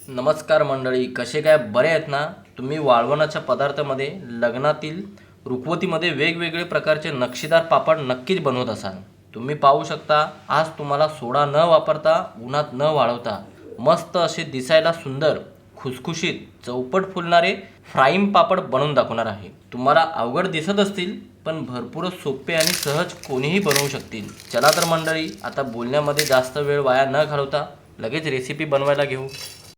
नमस्कार मंडळी, कसे काय बरे आहेत ना? तुम्ही वाळवणाच्या पदार्थामध्ये लग्नातील रुखवतीमध्ये वेगवेगळे प्रकारचे नक्षीदार पापड नक्कीच बनवत असाल. तुम्ही पाहू शकता, आज तुम्हाला सोडा न वापरता, उन्हात न वाळवता मस्त असे दिसायला सुंदर, खुसखुशीत, चौपट फुलणारे फ्राईंग पापड बनवून दाखवणार आहे. तुम्हाला अवघड दिसत असतील, पण भरपूर सोपे आणि सहज कोणीही बनवू शकतील. चला तर मंडळी, आता बोलण्यामध्ये जास्त वेळ वाया न घालवता लगेच रेसिपी बनवायला घेऊ.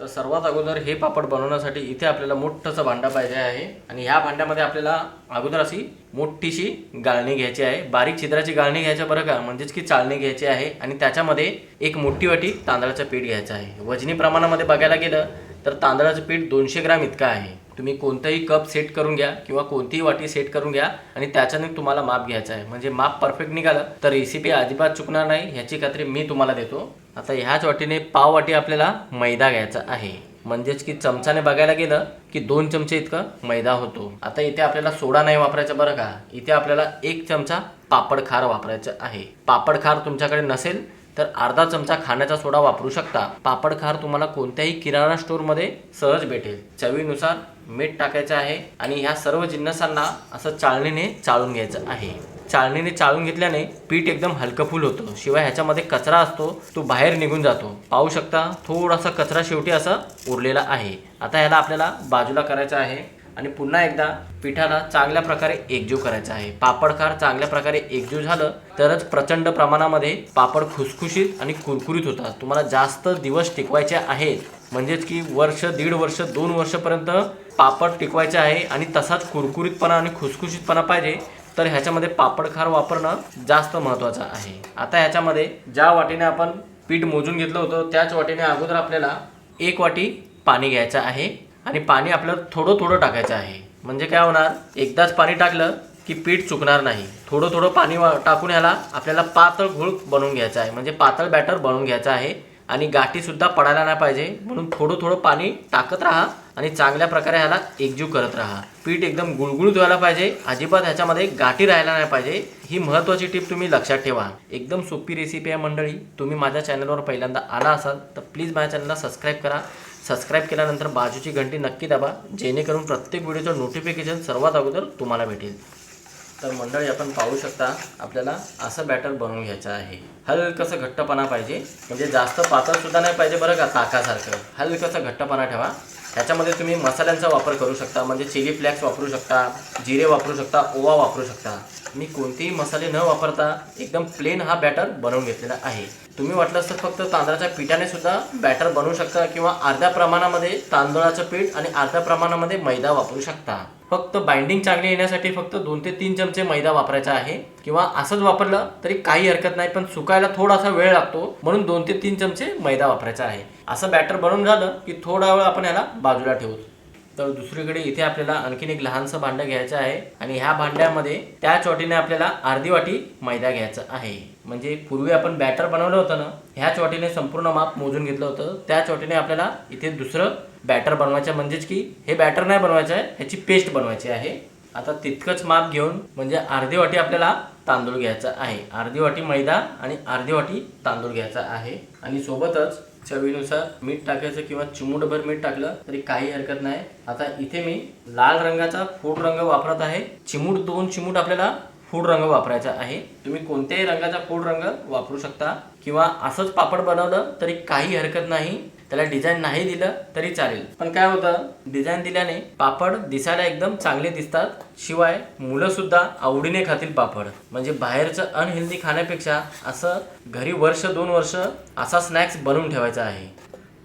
तर सर्वात अगोदर हे पापड बनवण्यासाठी इथे आपल्याला मोठंसं भांडं पाहिजे आहे आणि ह्या भांड्यामध्ये आपल्याला अगोदर अशी मोठीशी गाळणी घ्यायची आहे. बारीक छिद्राची गाळणी घ्यायची बरं का, म्हणजेच की चाळणी घ्यायची आहे आणि त्याच्यामध्ये एक मोठी वाटी तांदळाचं पीठ घ्यायचं आहे. वजनी प्रमाणामध्ये बघायला गेलं तर तांदळाचं पीठ 200 ग्राम इतकं आहे. तुम्ही कोणताही कप सेट करून घ्या किंवा कोणतीही वाटी सेट करून घ्या आणि त्याच्याने तुम्हाला माप घ्यायचं आहे. म्हणजे माप परफेक्ट निघालं तर रेसिपी अजिबात चुकणार नाही, ह्याची खात्री मी तुम्हाला देतो. आता ह्याच वाटीने पाव वाटी आपल्याला मैदा घ्यायचा आहे. म्हणजेच की चमचाने बघायला गेलं की 2 चमचे इतकं मैदा होतो. आता इथे आपल्याला सोडा नाही वापरायचा बरं का, इथे आपल्याला 1 चमचा पापड खार वापरायचं आहे. पापड खार तुमच्याकडे नसेल तर अर्धा चमचा खाण्याचा सोडा वापरू शकता. पापड खार तुम्हाला कोणत्याही किराणा स्टोअरमध्ये सहज भेटेल. चवीनुसार मीठ टाकायचं आहे आणि ह्या सर्व जिन्नसांना असं चाळणीने चाळून घ्यायचं आहे. चाळणीने चाळून घेतल्याने पीठ एकदम हलकंफुल होतं. शिवाय ह्याच्यामध्ये कचरा असतो तो बाहेर निघून जातो. पाहू शकता थोडासा कचरा शेवटी असा उरलेला आहे. आता ह्याला आपल्याला बाजूला करायचं आहे आणि पुन्हा एकदा पिठाला चांगल्या प्रकारे एकजीव करायचा आहे. पापड खार चांगल्या प्रकारे एकजीव झालं तरच प्रचंड प्रमाणामध्ये पापड खुसखुशीत आणि कुरकुरीत होतात. तुम्हाला जास्त दिवस टिकवायचे आहेत, म्हणजेच की वर्ष, 1.5 वर्ष, 2 वर्षापर्यंत पापड टिकवायचे आहे आणि तसाच कुरकुरीतपणा आणि खुसखुशीतपणा पाहिजे तर ह्याच्यामध्ये पापड खार वापरणं जास्त महत्त्वाचं आहे. आता ह्याच्यामध्ये ज्या वाटीने आपण पीठ मोजून घेतलं होतं त्याच वाटीने अगोदर आपल्याला 1 वाटी पाणी घ्यायचं आहे आणि पाणी आपल्याला थोडं थोडं टाकायचं आहे. म्हणजे काय होणार, एकदाच पाणी टाकलं की पीठ चुकणार नाही. थोडं थोडं पाणी टाकून ह्याला आपल्याला पातळ घोळ बनवून घ्यायचा आहे, म्हणजे पातळ बॅटर बनवून घ्यायचं आहे आणि गाठीसुद्धा पडायला नाही पाहिजे. म्हणून थोडं थोडं पाणी टाकत राहा आणि चांगल्या प्रकारे ह्याला एकजीव करत राहा. पीठ एकदम गुळगुळीत व्हायला पाहिजे, अजिबात ह्याच्यामध्ये गाठी राहायला नाही पाहिजे. ही महत्त्वाची टिप तुम्ही लक्षात ठेवा. एकदम सोपी रेसिपी आहे मंडळी. तुम्ही माझ्या चॅनलवर पहिल्यांदा आला असाल तर प्लीज माझ्या चॅनलला सबस्क्राईब करा. सबस्क्राईब केल्यानंतर बाजूची घंटी नक्की दाबा, जेणेकरून प्रत्येक व्हिडिओचं नोटिफिकेशन सर्वात अगोदर तुम्हाला भेटेल. तर मंडळी आपण पाहू शकता आपल्याला असं बॅटर बनवून घ्यायचं आहे. हलकंसं घट्टपणा पाहिजे, म्हणजे जास्त पातळसुद्धा नाही पाहिजे बरं का, ताकासारखं. हलकंसं घट्टपणा ठेवा. ह्याच्यामध्ये तुम्ही मसाल्यांचा वापर करू शकता, म्हणजे चिली फ्लेक्स वापरू शकता, जिरे वापरू शकता, ओवा वापरू शकता. मी कोणतेही मसाले न वापरता एकदम प्लेन हा बॅटर बनवून घेतलेला आहे. तुम्ही वाटलं तर फक्त तांदळाच्या पिठाने सुद्धा बॅटर बनवू शकता किंवा अर्ध्या प्रमाणामध्ये तांदळाचं पीठ आणि अर्ध्या प्रमाणामध्ये मैदा वापरू शकता. फक्त बाइंडिंग चांगली येण्यासाठी फक्त 2 ते 3 चमचे मैदा वापरायचा आहे किंवा असंच वापरलं तरी काही हरकत नाही, पण सुकायला थोडासा वेळ लागतो म्हणून 2 ते 3 चमचे मैदा वापरायचा आहे. असं बॅटर बनवून झालं की थोडा वेळ आपण याला बाजूला ठेवू. तर दुसरीकडे इथे आपल्याला आणखीन एक लहानसं भांडं घ्यायचं आहे आणि ह्या भांड्यामध्ये त्याच वाटीने आपल्याला अर्धी वाटी मैदा घ्यायचं आहे. म्हणजे पूर्वी आपण बॅटर बनवलं होतं ना, ह्याच वाटीने संपूर्ण माप मोजून घेतलं होतं, त्याच वाटीने आपल्याला इथे दुसरं बॅटर बनवायचं. म्हणजेच की हे बॅटर नाही बनवायचं आहे, ह्याची पेस्ट बनवायची आहे. आता तितकंच माप घेऊन म्हणजे अर्धी वाटी आपल्याला तांदूळ घ्यायचा आहे. अर्धी वाटी मैदा आणि अर्धी वाटी तांदूळ घ्यायचा आहे आणि सोबतच चवीनुसार मीठ टाकायचं किंवा चिमूटभर मीठ टाकलं तरी काही हरकत नाही. आता इथे मी लाल रंगाचा फूड रंग वापरत आहे. 2 चिमूट आपल्याला फूड रंग वापरायचा आहे. तुम्ही कोणत्याही रंगाचा फूड रंग वापरू शकता किंवा असंच पापड बनवलं तरी काही हरकत नाही. त्याला डिझाईन नाही दिलं तरी चालेल, पण काय होतं, डिझाईन दिल्याने पापड दिसायला एकदम चांगले दिसतात. शिवाय मुलं सुद्धा आवडीने खातील पापड. म्हणजे बाहेरचं अनहेल्दी खाण्यापेक्षा असं घरी 1-2 वर्ष असा स्नॅक्स बनवून ठेवायचा आहे.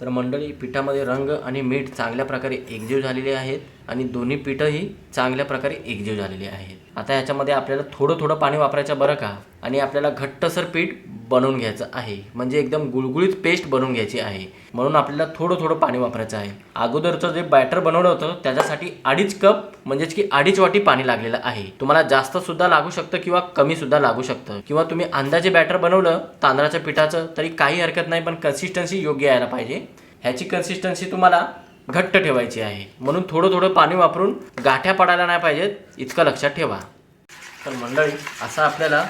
तर मंडळी, पिठामध्ये रंग आणि मीठ चांगल्या प्रकारे एकजीव झालेले आहेत आणि दोन्ही पिठंही चांगल्या प्रकारे एकजीव झालेली आहेत. आता ह्याच्यामध्ये आपल्याला थोडं थोडं पाणी वापरायचं बरं का, आणि आपल्याला घट्टसर पीठ बनवून घ्यायचं आहे. म्हणजे एकदम गुळगुळीत पेस्ट बनवून घ्यायची आहे, म्हणून आपल्याला थोडं थोडं पाणी वापरायचं आहे. अगोदरचं जे बॅटर बनवलं होतं त्याच्यासाठी 2.5 कप म्हणजेच की 2.5 वाटी पाणी लागलेलं आहे. तुम्हाला जास्त सुद्धा लागू शकतं किंवा कमी सुद्धा लागू शकतं, किंवा तुम्ही अंदाजे बॅटर बनवलं तांदळाच्या पिठाचं तरी काही हरकत नाही, पण कन्सिस्टन्सी योग्य यायला पाहिजे. ह्याची कन्सिस्टन्सी तुम्हाला घट्ट ठेवायची आहे, म्हणून थोडं थोडं पाणी वापरून गाठ्या पडायला नाही पाहिजेत, इतकं लक्षात ठेवा. तर मंडळी, असं आपल्याला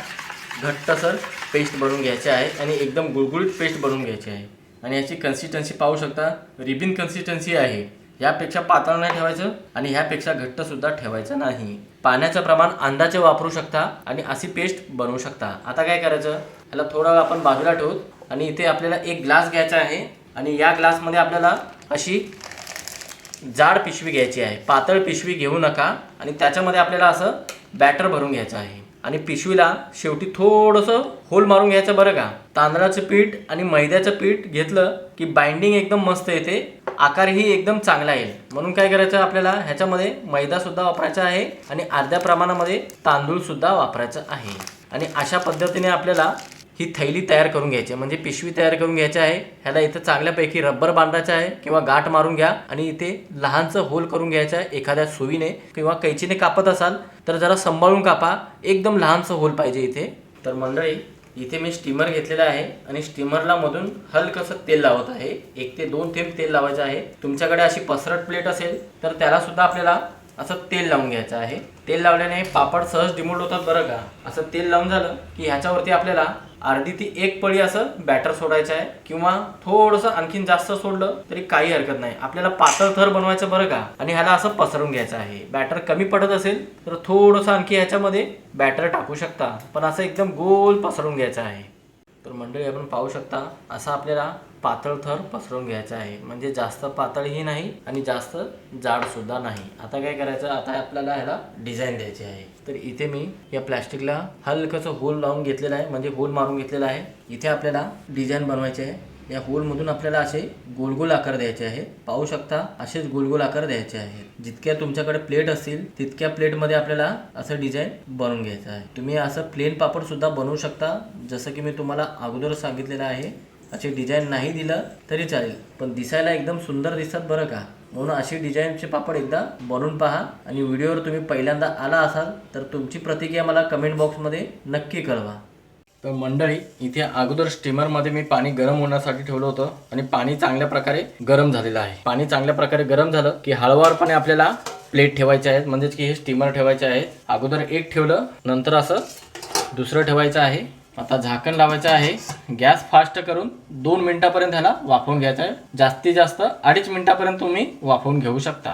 घट्टसर पेस्ट बनवून घ्यायची आहे आणि एकदम गुळगुळीत पेस्ट बनवून घ्यायची आहे. आणि याची कन्सिस्टन्सी पाहू शकता, रिबिन कन्सिस्टन्सी आहे. यापेक्षा पातळ नाही ठेवायचं आणि ह्यापेक्षा घट्ट सुद्धा ठेवायचं नाही. पाण्याचं प्रमाण अंदाजे वापरू शकता आणि अशी पेस्ट बनवू शकता. आता काय करायचं, याला थोडा वेळ आपण बाजूला ठेवू आणि इथे आपल्याला एक ग्लास घ्यायचा आहे आणि या ग्लासमध्ये आपल्याला अशी जाड पिशवी घ्यायची आहे. पातळ पिशवी घेऊ नका आणि त्याच्यामध्ये आपल्याला असं बॅटर भरून घ्यायचं आहे आणि पिशवीला शेवटी थोडंसं होल मारून घ्यायचं बरं का. तांदळाचं पीठ आणि मैद्याचं पीठ घेतलं की बाइंडिंग एकदम मस्त येते, आकारही एकदम चांगला येईल. म्हणून काय करायचं, आपल्याला ह्याच्यामध्ये मैदा सुद्धा वापरायचा आहे आणि अर्ध्या प्रमाणामध्ये तांदूळ सुद्धा वापरायचं आहे. आणि अशा पद्धतीने आपल्याला ही थैली तयार करून घ्यायची आहे, म्हणजे पिशवी तयार करून घ्यायची आहे. ह्याला इथं चांगल्यापैकी रबर बांधायचं आहे किंवा गाठ मारून घ्या आणि इथे लहानचं होल करून घ्यायचं आहे. एखाद्या सुईने किंवा कैचीने कापत असाल तर जरा सांभाळून कापा, एकदम लहानचं होल पाहिजे इथे. तर मंडळी, इथे मी स्टीमर घेतलेला आहे आणि स्टीमरला मधून हलकसं तेल लावत आहे. 1 ते 2 थेंब तेल लावायचं आहे. तुमच्याकडे अशी पसरट प्लेट असेल तर त्याला सुद्धा आपल्याला असं तेल लावून घ्यायचं आहे. तेल लावल्याने पापड सहज डिमोल्ड होतात बरं का. असं तेल लावून झालं की ह्याच्यावरती आपल्याला अर्धी ती 1 पळी असं बॅटर सोडायचं आहे किंवा थोडंसं आणखीन जास्त सोडलं तरी काही हरकत नाही. आपल्याला पातळ थर बनवायचं बरं का आणि ह्याला असं पसरून घ्यायचं आहे. बॅटर कमी पडत असेल तर थोडंसं आणखी ह्याच्यामध्ये बॅटर टाकू शकता, पण असं एकदम गोल पसरून घ्यायचं आहे. तर मंडळी, आपण पाहू शकता असा आपल्याला पातळ थर पसरवून घ्यायचा आहे, म्हणजे जास्त पातळही नाही आणि जास्त जाड सुद्धा नाही. आता काय करायचं, आता आपल्याला ह्याला डिझाईन द्यायची आहे. तर इथे मी या प्लॅस्टिकला हलकसं होल लावून घेतलेलं आहे, म्हणजे होल मारून घेतलेला आहे. इथे आपल्याला डिझाईन बनवायची आहे. या होलमधून आपल्याला असे गोल गोल आकार द्यायचे आहेत. पाहू शकता असेच गोल गोल आकार द्यायचे आहेत. जितक्या तुमच्याकडे प्लेट असतील तितक्या प्लेटमध्ये आपल्याला असं डिझाईन बनवून घ्यायचं आहे. तुम्ही असं प्लेन पापड सुद्धा बनवू शकता, जसं की मी तुम्हाला अगोदर सांगितलेलं आहे. असे डिझाईन नाही दिलं तरी चालेल, पण दिसायला एकदम सुंदर दिसतात बरं का. म्हणून अशी डिझाईनचे पापड एकदा बनवून पहा आणि व्हिडिओवर तुम्ही पहिल्यांदा आला असाल तर तुमची प्रतिक्रिया मला कमेंट बॉक्समध्ये नक्की कळवा. तर मंडळी, इथे अगोदर स्टीमरमध्ये मी पाणी गरम होण्यासाठी ठेवलं होतं आणि पाणी चांगल्या प्रकारे गरम झालेलं आहे. पाणी चांगल्या प्रकारे गरम झालं की हळूवारपणे आपल्याला प्लेट ठेवायचे आहेत, म्हणजेच की हे स्टीमर ठेवायचे आहे. अगोदर एक ठेवलं, नंतर असं दुसरं ठेवायचं आहे. आता झाकण लावायचं आहे. गॅस फास्ट करून 2 मिनिटापर्यंत ह्याला वाफवून घ्यायचं आहे. जास्तीत जास्त 2.5 मिनिटापर्यंत तुम्ही वाफवून घेऊ शकता.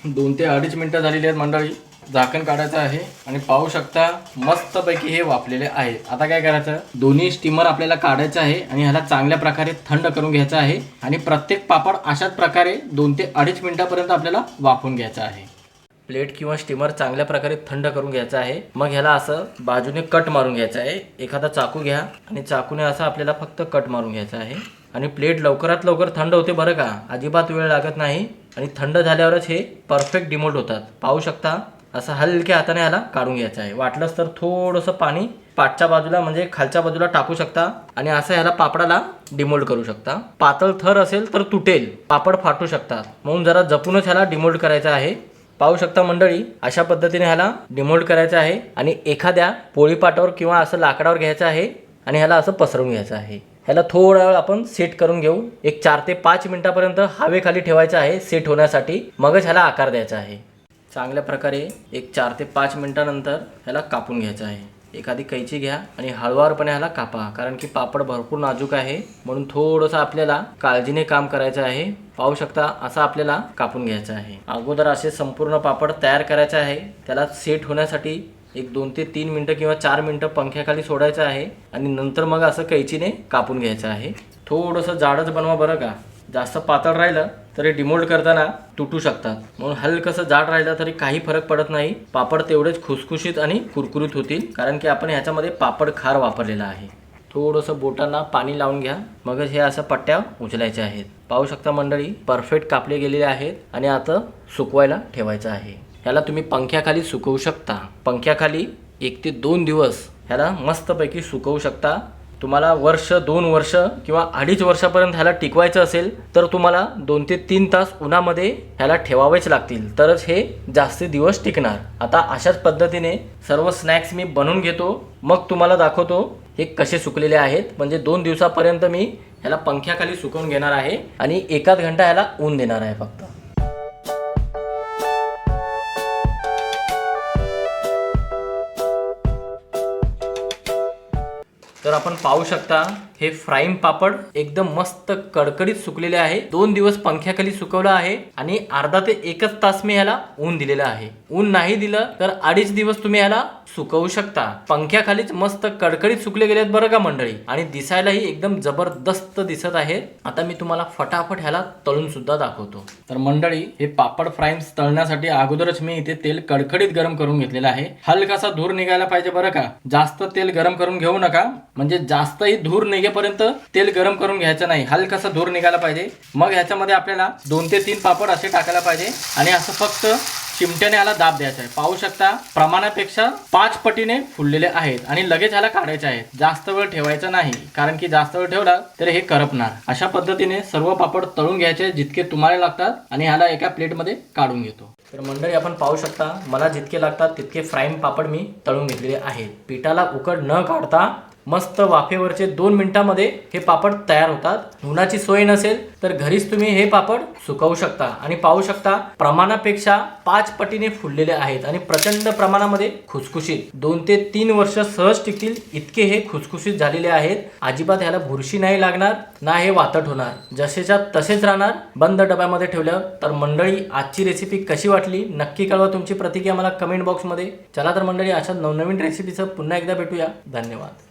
2 ते 2.5 मिनिटं झालेली आहेत मंडळी. झाकण काढायचं आहे आणि पाहू शकता मस्तपैकी हे वाफलेले आहे. आता काय करायचं, दोन्ही स्टीमर आपल्याला काढायचं आहे आणि ह्याला चांगल्या प्रकारे थंड करून घ्यायचं आहे आणि प्रत्येक पापड अशाच प्रकारे 2 ते 2.5 मिनिटापर्यंत आपल्याला वाफवून घ्यायचं आहे. प्लेट किंवा स्टीमर चांगल्या प्रकारे थंड करून घ्यायचं आहे. मग ह्याला असं बाजूने कट मारून घ्यायचं आहे. एखादा चाकू घ्या आणि चाकूने असं आपल्याला फक्त कट मारून घ्यायचं आहे. आणि प्लेट लवकरात लवकर थंड होते बरं का, अजिबात वेळ लागत नाही आणि थंड झाल्यावरच हे परफेक्ट डिमोल्ड होतात. पाहू शकता असं हलक्या हाताने ह्याला काढून घ्यायचं आहे. वाटलंच तर थोडंसं पाणी पाठच्या बाजूला म्हणजे खालच्या बाजूला टाकू शकता आणि असं ह्याला पापडाला डिमोल्ड करू शकता. पातळ थर असेल तर तुटेल, पापड फाटू शकतात, म्हणून जरा जपूनच ह्याला डिमोल्ड करायचं आहे. पाहू शकता मंडळी, अशा पद्धतीने ह्याला डिमोल्ड करायचं आहे आणि एखाद्या पोळीपाटावर किंवा असं लाकडावर घ्यायचं आहे आणि ह्याला असं पसरवून घ्यायचं आहे. ह्याला थोडा वेळ आपण सेट करून घेऊ. एक 4 ते 5 मिनिटापर्यंत हवेखाली ठेवायचं आहे सेट होण्यासाठी, मगच ह्याला आकार द्यायचा आहे. चांगल्या प्रकारे एक 4 ते 5 मिनिटानंतर ह्याला कापून घ्यायचं आहे. एखादी कैची घ्या आणि हळूवारपणे ह्याला कापा, कारण की पापड भरपूर नाजूक आहे, म्हणून थोडंसं आपल्याला काळजीने काम करायचं आहे. पाहू शकता असं आपल्याला कापून घ्यायचं आहे. अगोदर असे संपूर्ण पापड तयार करायचे आहे. त्याला सेट होण्यासाठी एक 2 ते 3 मिनिटं किंवा 4 मिनिटं पंख्याखाली सोडायचं आहे आणि नंतर मग असं कैचीने कापून घ्यायचं आहे. थोडंसं जाडच बनवा बरं का, जास्त पातळ राहिलं तरी डिमोल्ड करताना तुटू शकतात, म्हणून हलकसं जाड राहिलं तरी काही फरक पडत नाही. पापड तेवढेच खुसखुशीत आणि कुरकुरीत होतील, कारण की आपण ह्याच्यामध्ये पापड खार वापरलेला आहे. थोडंसं बोटांना पाणी लावून घ्या, मगच हे असं पट्ट्या उचलायच्या आहेत. पाहू शकता मंडळी, परफेक्ट कापले गेलेले आहेत आणि आता सुकवायला ठेवायचं आहे. ह्याला तुम्ही पंख्याखाली सुकवू शकता. पंख्याखाली 1 ते 2 दिवस ह्याला मस्तपैकी सुकवू शकता. तुम्हाला वर्ष 2 वर्ष किंवा 2.5 वर्षापर्यंत ह्याला टिकवायचं असेल तर तुम्हाला 2 ते 3 तास उन्हामध्ये ह्याला ठेवावेच लागतील, तरच हे जास्त दिवस टिकणार. आता अशाच पद्धतीने सर्व स्नॅक्स मी बनवून घेतो, मग तुम्हाला दाखवतो हे कसे सुकलेले आहेत. म्हणजे 2 दिवसापर्यंत मी ह्याला पंख्याखाली सुकवून घेणार आहे आणि 1 घंटा ह्याला ऊन देणार आहे फक्त. तर आपण पाहू शकता हे फ्राईंग पापड एकदम मस्त कडकडीत सुकलेले आहे. 2 दिवस पंख्याखाली सुकवलं आहे आणि अर्धा ते 1 तास मी ह्याला ऊन दिलेलं आहे. ऊन नाही दिलं तर 2.5 दिवस तुम्ही ह्याला सुकवू शकता. पंख्याखालीच मस्त कडकडीत सुकले गेलेत बरं का मंडळी, आणि दिसायलाही एकदम जबरदस्त दिसत आहे. आता मी तुम्हाला फटाफट ह्याला तळून सुद्धा दाखवतो. तर मंडळी, हे पापड फ्राईम्स तळण्यासाठी अगोदरच मी इथे तेल कडकडीत गरम करून घेतलेलं आहे. हलकासा धूर निघायला पाहिजे बरं का. जास्त तेल गरम करून घेऊ नका, म्हणजे जास्तही धूर निघेपर्यंत तेल गरम करून घ्यायचं नाही. हलकासा धूर निघायला पाहिजे. मग ह्याच्यामध्ये आपल्याला 2 ते 3 पापड असे टाकायला पाहिजे आणि असं फक्त चिमट्याने ह्याला दाब द्यायचा आहे. पाहू शकता प्रमाणापेक्षा 5 पटीने फुललेले आहेत आणि लगेच ह्याला काढायचे आहेत. जास्त वेळ ठेवायचा नाही, कारण की जास्त वेळ ठेवला तर हे करपणार. अशा पद्धतीने सर्व पापड तळून घ्यायचे जितके तुम्हाला लागतात आणि ह्याला एका प्लेटमध्ये काढून घेतो. तर मंडळी, आपण पाहू शकता मला जितके लागतात तितके फ्राईंग पापड मी तळून घेतलेले आहेत. पिठाला उकड न काढता मस्त वाफेवरचे 2 मिनिटांमध्ये हे पापड तयार होतात. उन्हाची सोय नसेल तर घरीच तुम्ही हे पापड सुकवू शकता आणि पाहू शकता प्रमाणापेक्षा 5 पटीने फुललेले आहेत आणि प्रचंड प्रमाणामध्ये खुसखुशीत. 2 ते 3 वर्ष सहज टिकतील इतके हे खुसखुशीत झालेले आहेत. अजिबात ह्याला बुरशी नाही लागणार, ना हे वातट होणार, जसेच्या तसेच राहणार बंद डब्यामध्ये ठेवलं. तर मंडळी, आजची रेसिपी कशी वाटली नक्की कळवा. तुमची प्रतिक्रिया मला कमेंट बॉक्समध्ये. चला तर मंडळी, अशा नवनवीन रेसिपीचं पुन्हा एकदा भेटूया. धन्यवाद.